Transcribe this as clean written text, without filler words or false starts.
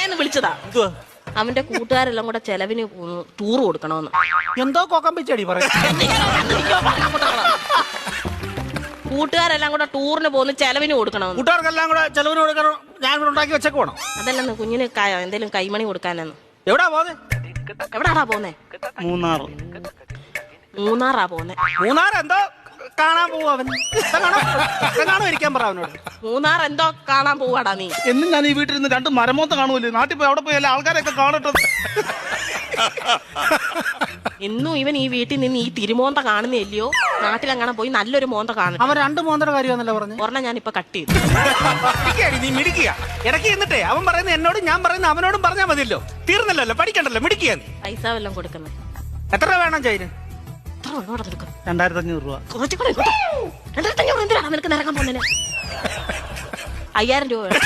പറയാന്ന് വിളിച്ചതാ. അവന്റെ കൂട്ടുകാരെല്ലാം കൂടെ ചെലവിന് ടൂർ കൊടുക്കണമെന്ന്. എന്തോ കൊക്കം പിച്ചടി പറയും. കൂട്ടുകാരെല്ലാം കൂടെ ടൂറിന് പോകുന്ന ചെലവിന് കൊടുക്കണമെന്ന്. കൂട്ടുകാർക്കെല്ലാം കൂടെ ചെലവിന് കൊടുക്കണം. ഞാൻ ഇവിടെ ഉണ്ടാക്കി വെച്ചേക്ക് വേണം. അതല്ലെന്ന് കുഞ്ഞിന് എന്തേലും കൈമണി കൊടുക്കാനെന്ന്. എവിടാ പോന്നെ? എവിടാടാ പോന്നെ? മൂന്നാറാ പോന്നെ. മൂന്നാർ എന്തോ കാണാൻ പോവും അവൻ. കാണോ ഇരിക്കാൻ പറ അവനോട്. മൂന്നാർ എന്തോ കാണാൻ പോവാടാ നീ. എന്നും ഞാൻ ഈ വീട്ടിൽ നിന്ന് 2 മരമോത്ത കാണുമല്ലോ. നാട്ടിൽ പോയി അവിടെ പോയി എല്ലാ ആൾക്കാരൊക്കെ കാണട്ടെ. എന്നും ഇവൻ ഈ വീട്ടിൽ നിന്ന് ഈ തിരുമോന്ത കാണുന്നില്ലയോ? നാട്ടിലെങ്ങനെ പോയി നല്ലൊരു മോന്ത കാണും. അവൻ 2 മോന്തയുടെ കാര്യമാണല്ലോ പറഞ്ഞു. ഒരെണ്ണം ഞാൻ ഇപ്പൊ കട്ട് ചെയ്തു. നീ മിടിക്കുക. ഇടയ്ക്ക് എന്നിട്ടേ അവൻ പറയുന്നത് എന്നോടും ഞാൻ പറയുന്നത് അവനോടും പറഞ്ഞാൽ മതിയല്ലോ. തീർന്നല്ലോ, പഠിക്കണ്ടല്ലോ, മിടിക്കുക. നീ പൈസ വല്ലതും കൊടുക്കുന്നത് എത്ര രൂപ വേണം ചൈന്? 2500 രൂപ. 2500 എന്തിനാണ് നിനക്ക് നിരക്കാൻ പോകുന്നതിന്? 5000 രൂപ വേണം.